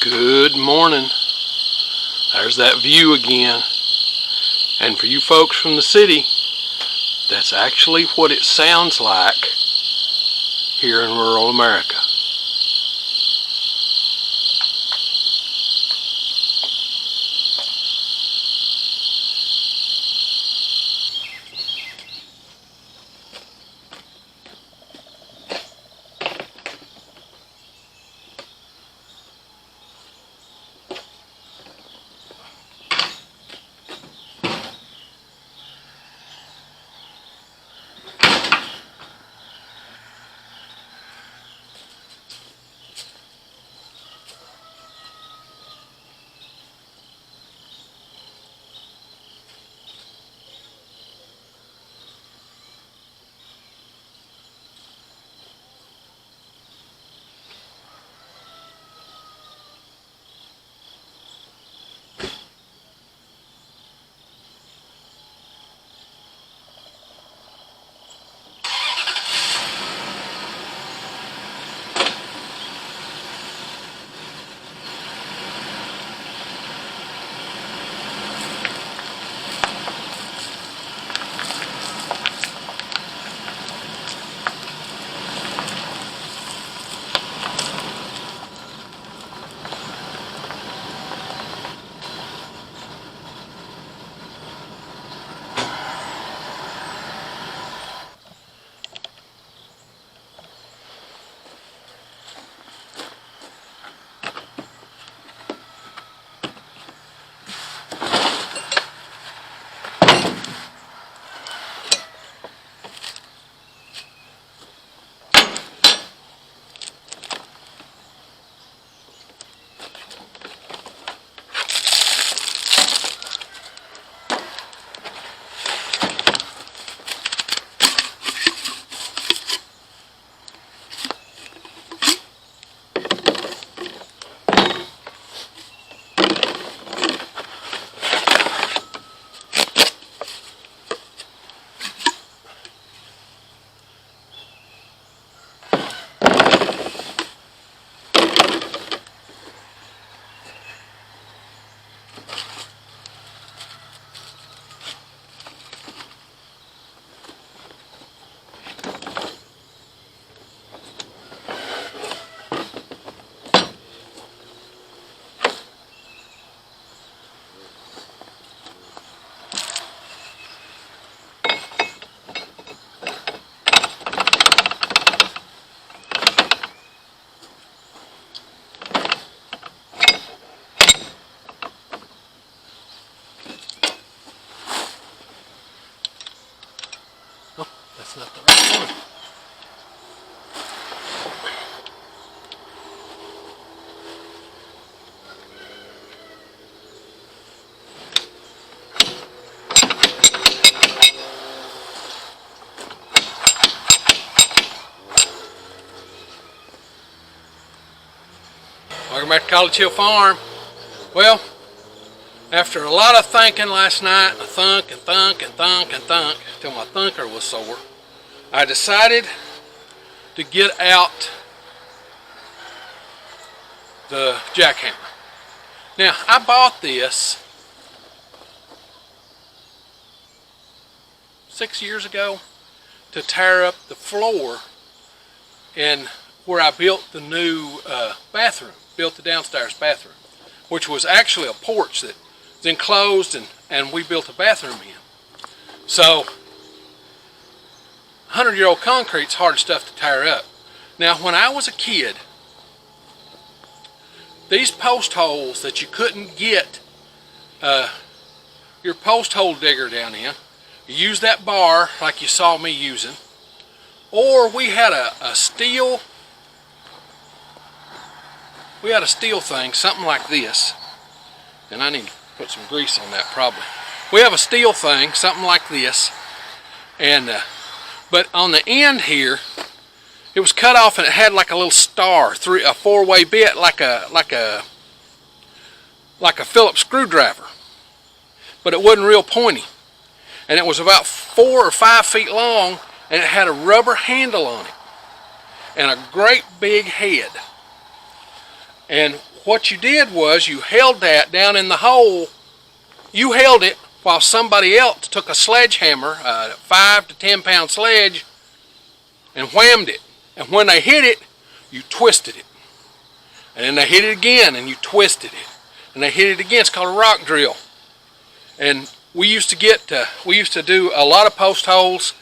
Good morning. There's that view again. And for you folks from the city, that's actually what it sounds like here in rural America. That's not the right one. Welcome back to College Hill Farm. Well, after a lot of thinking last night, I thunk and thunk and thunk and thunk till my thunker was sore, I decided to get out the jackhammer. Now, I bought this 6 years ago to tear up the floor in where I built the new bathroom, built the downstairs bathroom, which was actually a porch that was enclosed and we built a bathroom in. So 100-year-old concrete's hard stuff to tear up. Now, when I was a kid, these post holes that you couldn't get your post hole digger down in, you use that bar like you saw me using, or we had a steel thing, something like this, and I need to put some grease on that probably. We have a steel thing, something like this, and but on the end here, it was cut off and it had like a little star through a four-way bit, like a Phillips screwdriver, but it wasn't real pointy, and it was about 4 or 5 feet long, and it had a rubber handle on it and a great big head. And what you did was you held that down in the hole. You held it while somebody else took a sledgehammer, a 5 to 10 pound sledge, and whammed it. And when they hit it, you twisted it. And then they hit it again and you twisted it. And they hit it again. It's called a rock drill. And we used to do a lot of post holes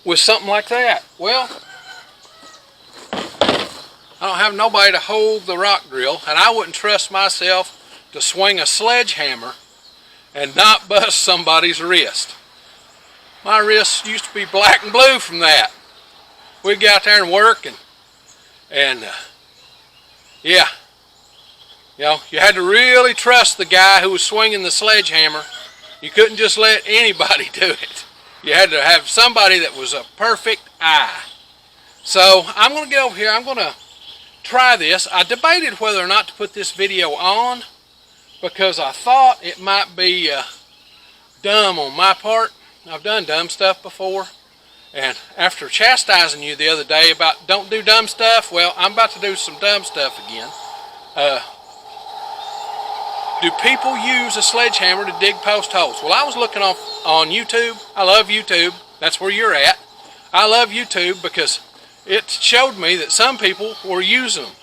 with something like that. Well, I don't have nobody to hold the rock drill, and I wouldn't trust myself to swing a sledgehammer and not bust somebody's wrist. My wrists used to be black and blue from that. We'd get out there and work, and yeah, you know, you had to really trust the guy who was swinging the sledgehammer. You couldn't just let anybody do it. You had to have somebody that was a perfect eye. So I'm going to get over here. I'm going to try this. I debated whether or not to put this video on because I thought it might be dumb on my part. I've done dumb stuff before, and after chastising you the other day about don't do dumb stuff, well, I'm about to do some dumb stuff again. Do people use a sledgehammer to dig post holes? Well, I was looking on YouTube. I love YouTube. That's where you're at. I love YouTube because it showed me that some people were using them.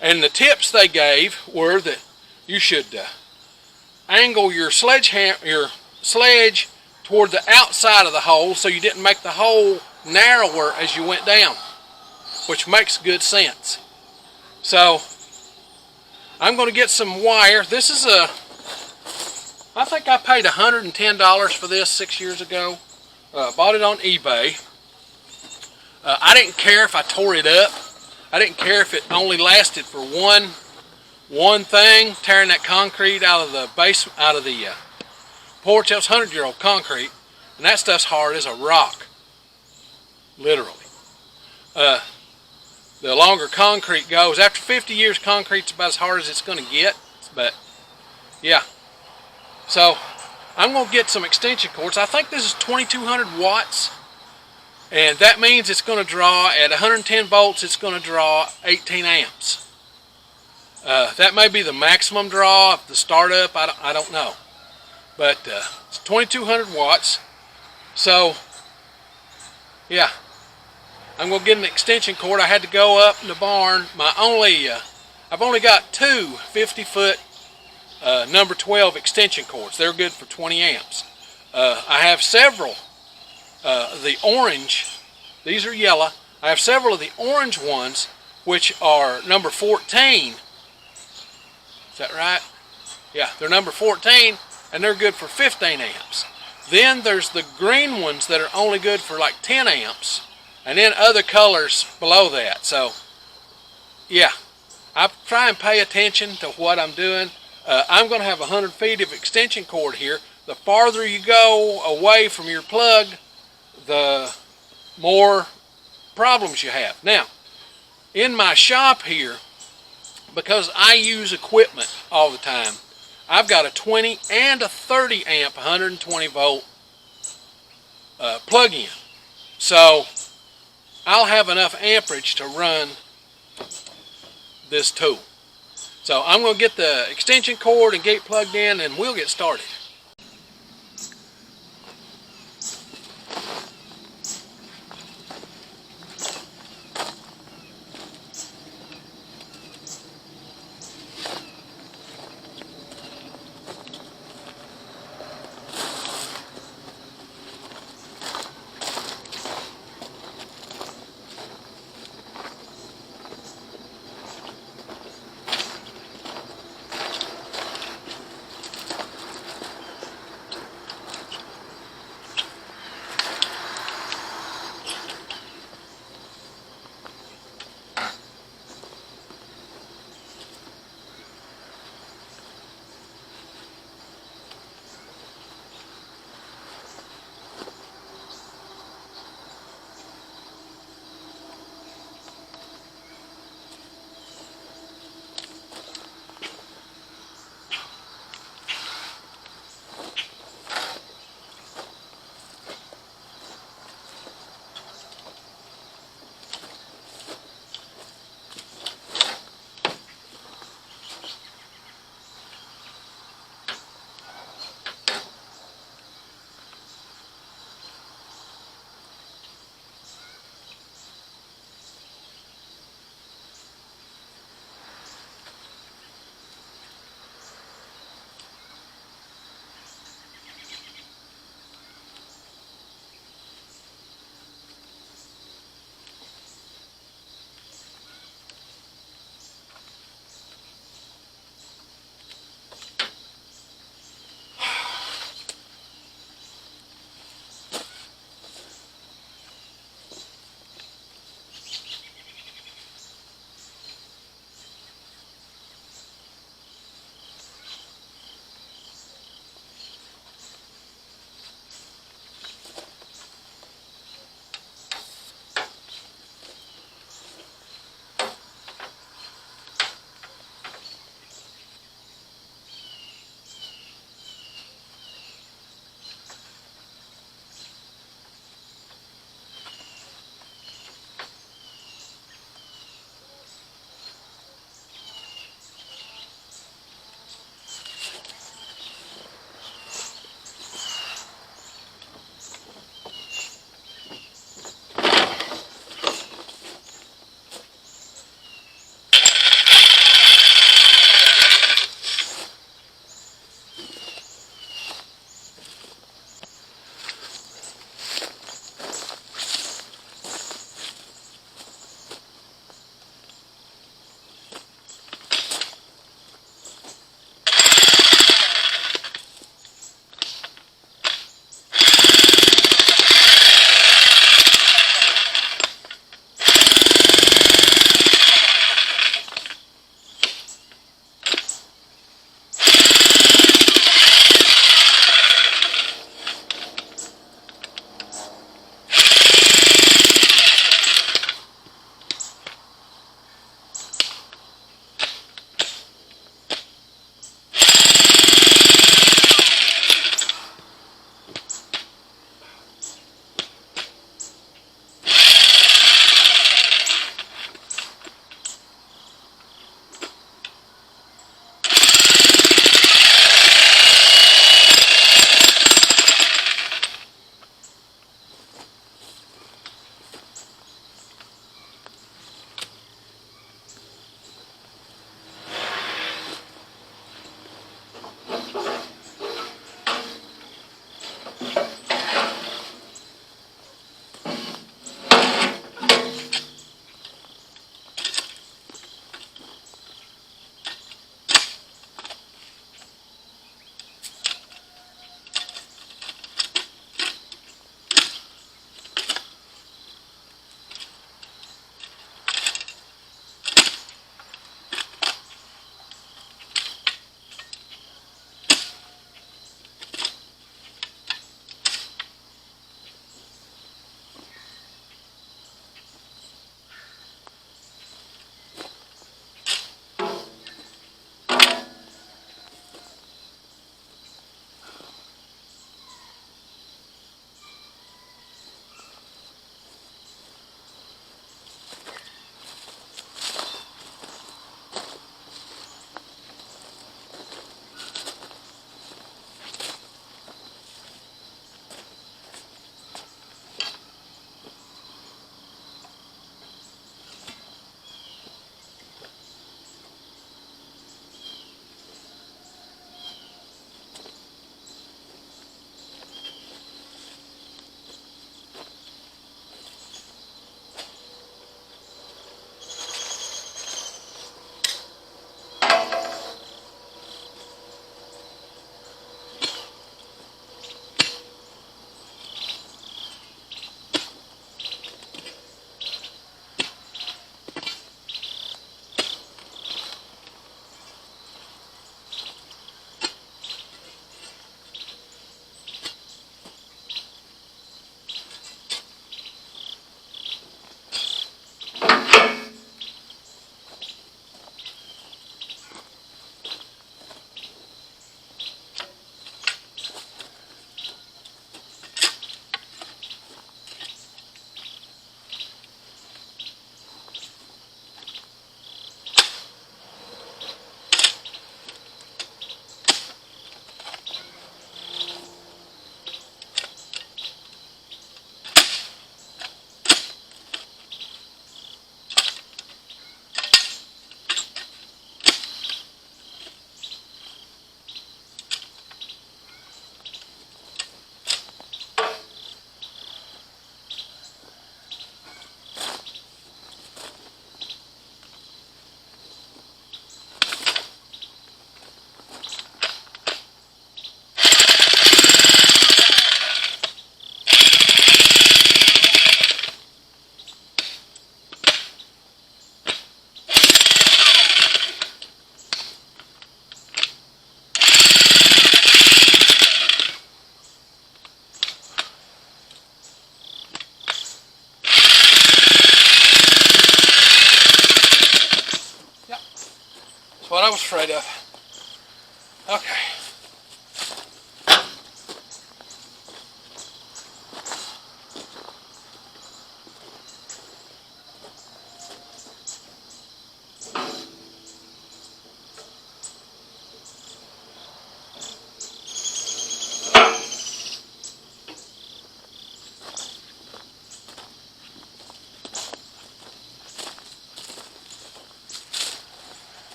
And the tips they gave were that you should angle your sledge toward the outside of the hole so you didn't make the hole narrower as you went down, which makes good sense. So I'm going to get some wire. This is I think I paid $110 for this 6 years ago. Bought it on eBay. I didn't care if I tore it up. I didn't care if it only lasted for one thing, tearing that concrete out of the porch. That was 100-year-old concrete, and that stuff's hard as a rock, literally. The longer concrete goes, after 50 years, concrete's about as hard as it's going to get. But yeah, so I'm going to get some extension cords. I think this is 2200 watts. And that means it's going to draw, at 110 volts, it's going to draw 18 amps. That may be the maximum draw of the startup, I don't know. But it's 2200 watts. So, yeah, I'm going to get an extension cord. I had to go up in the barn. I've only got two 50-foot number 12 extension cords. They're good for 20 amps. I have several. The orange, these are yellow. I have several of the orange ones, which are number 14. Is that right? Yeah, they're number 14, and they're good for 15 amps. Then there's the green ones that are only good for like 10 amps, and then other colors below that. So, yeah, I try and pay attention to what I'm doing. I'm going to have 100 feet of extension cord here. The farther you go away from your plug, the more problems you have. Now, in my shop here, because I use equipment all the time, I've got a 20 and a 30 amp 120 volt plug-in. So I'll have enough amperage to run this tool. So I'm going to get the extension cord and get it plugged in, and we'll get started. what I was afraid of. Okay.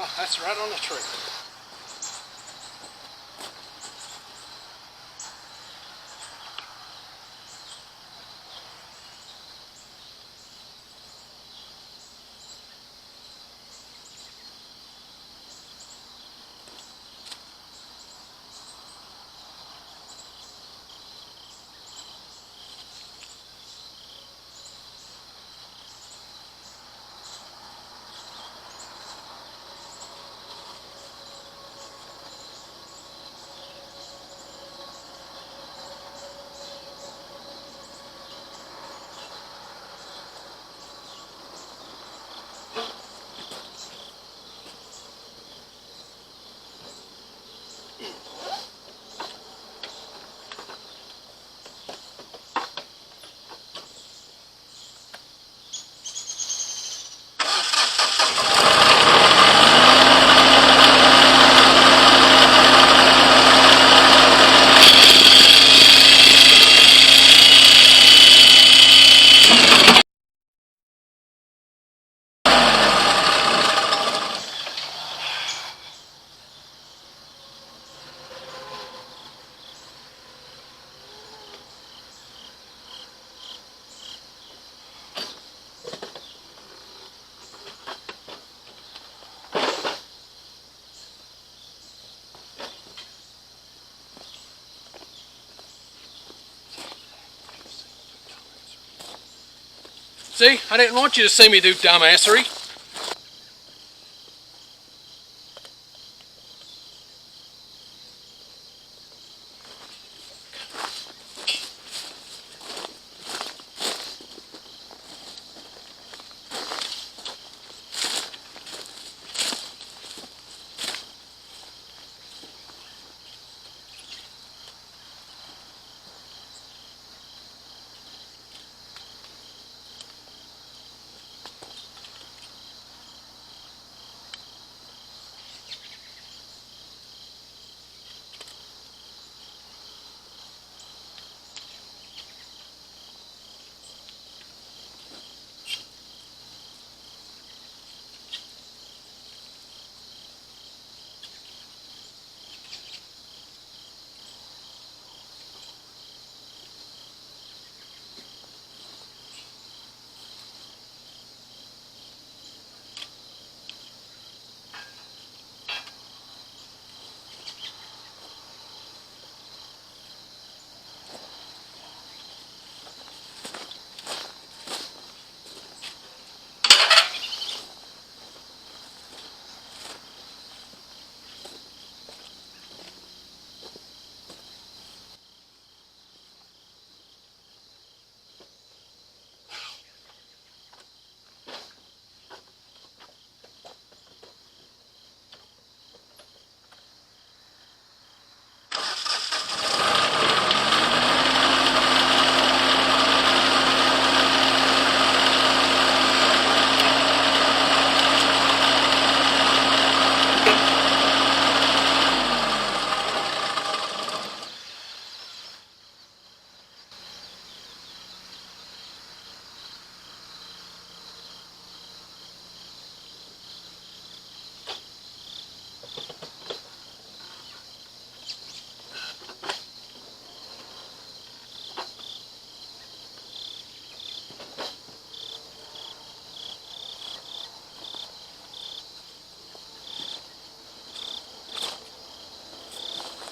Oh, that's right on the tree. See, I didn't want you to see me do dumbassery.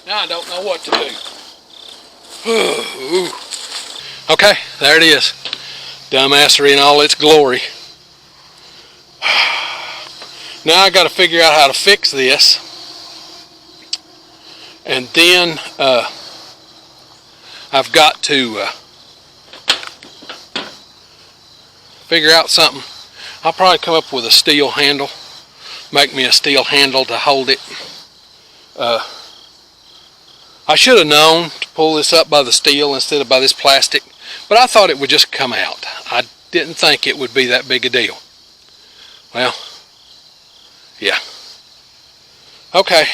Now I don't know what to do. Okay, there it is. Dumbassery in all its glory. Now I got to figure out how to fix this. And then I've got to figure out something. I'll probably come up with a steel handle. Make me a steel handle to hold it. I should have known to pull this up by the steel instead of by this plastic, but I thought it would just come out. I didn't think it would be that big a deal. Well, yeah. Okay.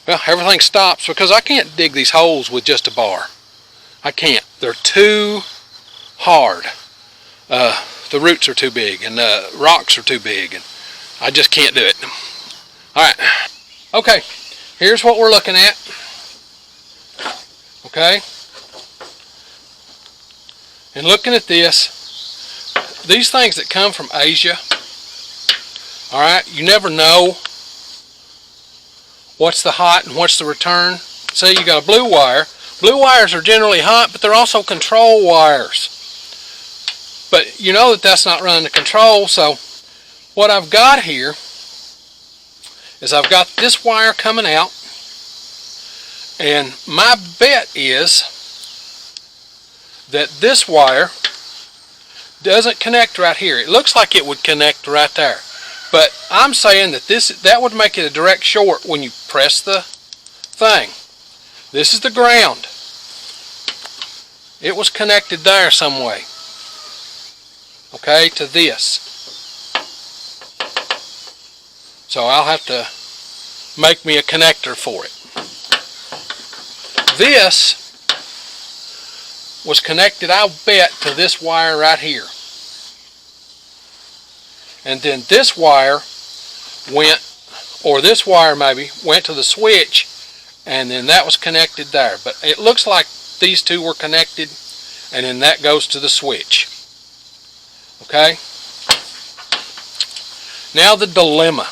Well, everything stops because I can't dig these holes with just a bar. I can't. They're too hard. The roots are too big and the rocks are too big, and I just can't do it. Alright. Okay. Here's what we're looking at. Okay. And looking at this, these things that come from Asia, alright, you never know what's the hot and what's the return. Say you got a blue wire. Blue wires are generally hot, but they're also control wires. But you know that that's not running the control, so what I've got here is I've got this wire coming out, and my bet is that this wire doesn't connect right here. It looks like it would connect right there, but I'm saying that that would make it a direct short when you press the thing. This is the ground. It was connected there some way. Okay, to this. So I'll have to make me a connector for it. This was connected, I'll bet, to this wire right here. And then this wire went, or this wire maybe, went to the switch, and then that was connected there. But it looks like these two were connected, and then that goes to the switch. Okay? Now the dilemma.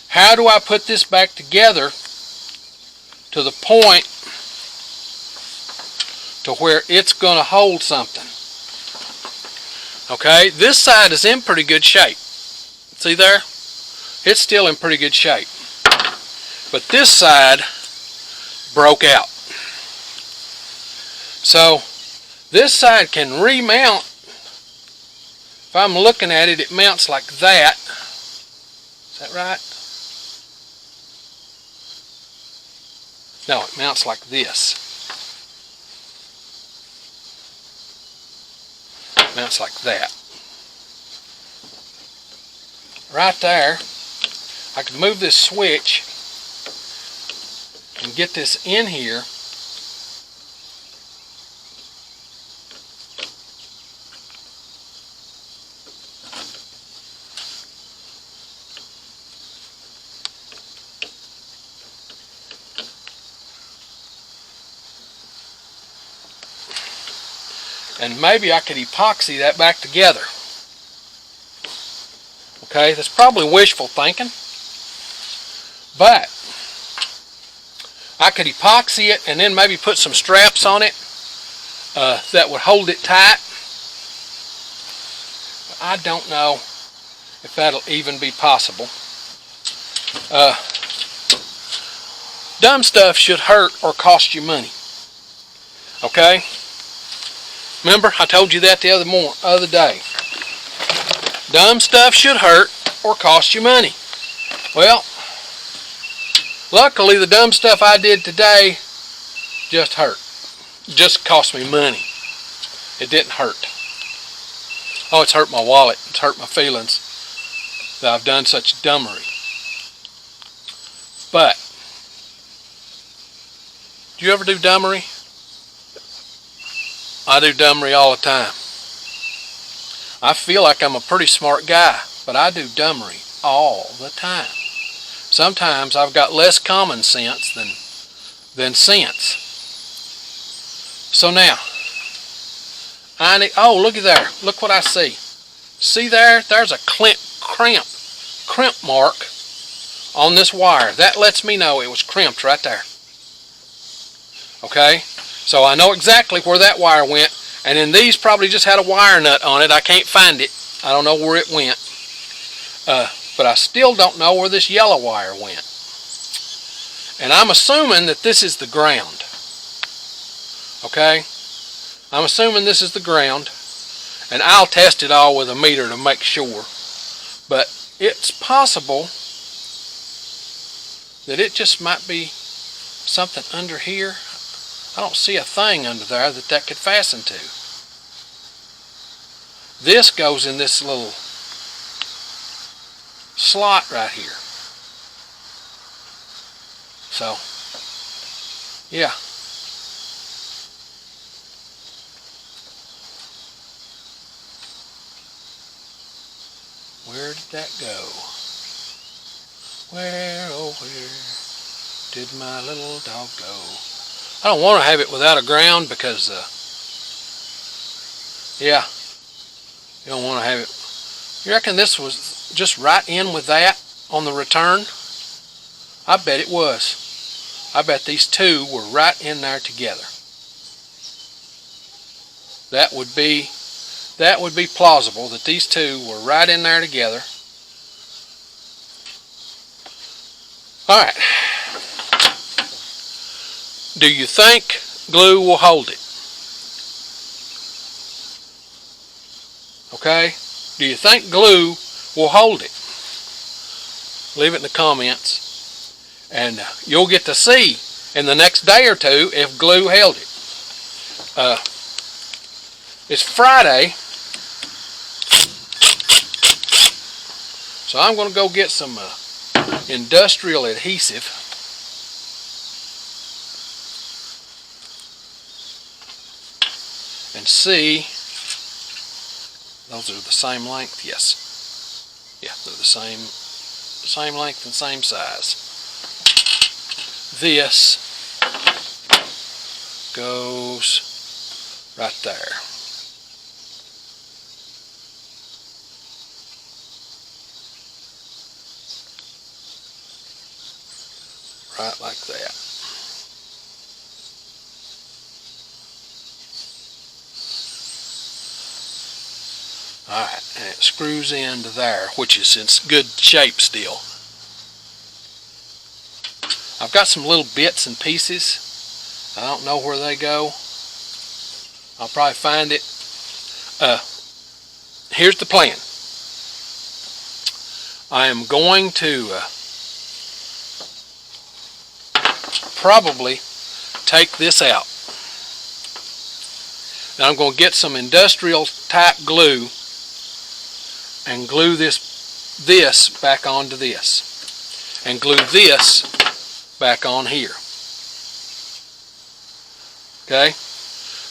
How do I put this back together to the point to where it's going to hold something? Okay, this side is in pretty good shape. See there? It's still in pretty good shape. But this side broke out. So this side can remount. If I'm looking at it, it mounts like that. Is that right? No, it mounts like this. It mounts like that. Right there, I could move this switch and get this in here. And maybe I could epoxy that back together. Okay, that's probably wishful thinking. But I could epoxy it and then maybe put some straps on it that would hold it tight. I don't know if that'll even be possible. Dumb stuff should hurt or cost you money. Okay? Remember, I told you that the other day. Dumb stuff should hurt or cost you money. Well, luckily the dumb stuff I did today just hurt. Just cost me money. It didn't hurt. Oh, it's hurt my wallet. It's hurt my feelings that I've done such dumbery. But, do you ever do dumbery? I do dumbery all the time. I feel like I'm a pretty smart guy, but I do dumbery all the time. Sometimes I've got less common sense than sense. So now, oh, looky there. Look what I see. See there? There's a crimp mark on this wire. That lets me know it was crimped right there. Okay, so I know exactly where that wire went, and then these probably just had a wire nut on it. I can't find it. I don't know where it went. But I still don't know where this yellow wire went. And I'm assuming that this is the ground. Okay, I'm assuming this is the ground, and I'll test it all with a meter to make sure. But it's possible that it just might be something under here. I don't see a thing under there that could fasten to. This goes in this little slot right here. So, yeah. Where did that go? Where, oh where did my little dog go? I don't want to have it without a ground because, yeah, you don't want to have it. You reckon this was just right in with that on the return? I bet it was. I bet these two were right in there together. That would be plausible that these two were right in there together. All right. Do you think glue will hold it? Okay? Do you think glue will hold it? Leave it in the comments. And you'll get to see in the next day or two if glue held it. It's Friday. So I'm going to go get some industrial adhesive. And see, those are the same length, yes. Yeah, they're the same length and same size. This goes right there. Right like that. Alright, and it screws into there, which is in good shape still. I've got some little bits and pieces. I don't know where they go. I'll probably find it. Here's the plan. I am going to probably take this out. Now I'm going to get some industrial type glue and glue this back onto this, and glue this back on here. Okay?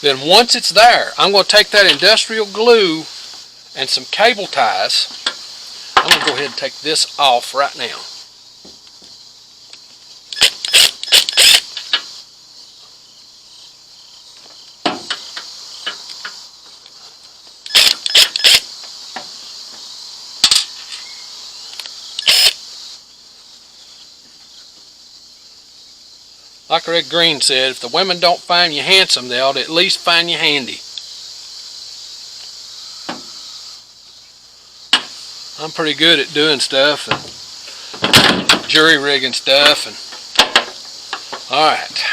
Then once it's there, I'm going to take that industrial glue and some cable ties. I'm going to go ahead and take this off right now. Like Red Green said, if the women don't find you handsome, they ought to at least find you handy. I'm pretty good at doing stuff and jury rigging stuff. And all right.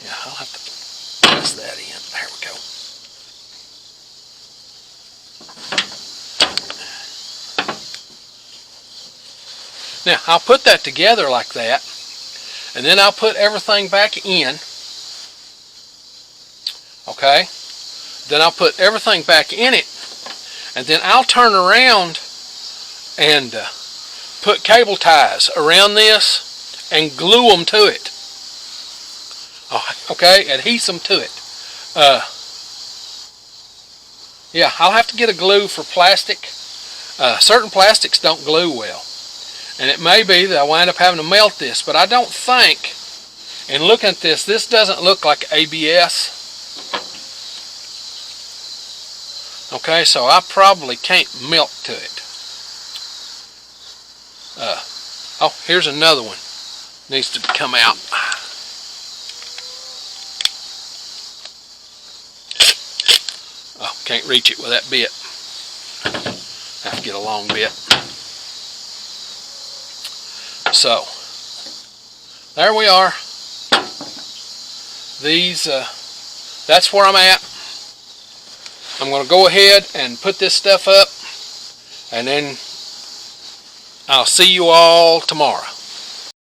Yeah, I'll have to press that in. There we go. Now, I'll put that together like that, and then I'll put everything back in. Okay? Then I'll put everything back in it, and then I'll turn around and put cable ties around this and glue them to it. Okay, adhese them to it. Yeah, I'll have to get a glue for plastic. Certain plastics don't glue well. And it may be that I wind up having to melt this, but I don't think, and looking at this, this doesn't look like ABS. Okay, so I probably can't melt to it. Oh, here's another one. Needs to come out. Oh, can't reach it with that bit. Have to get a long bit. So, there we are. These, that's where I'm at. I'm going to go ahead and put this stuff up, and then I'll see you all tomorrow.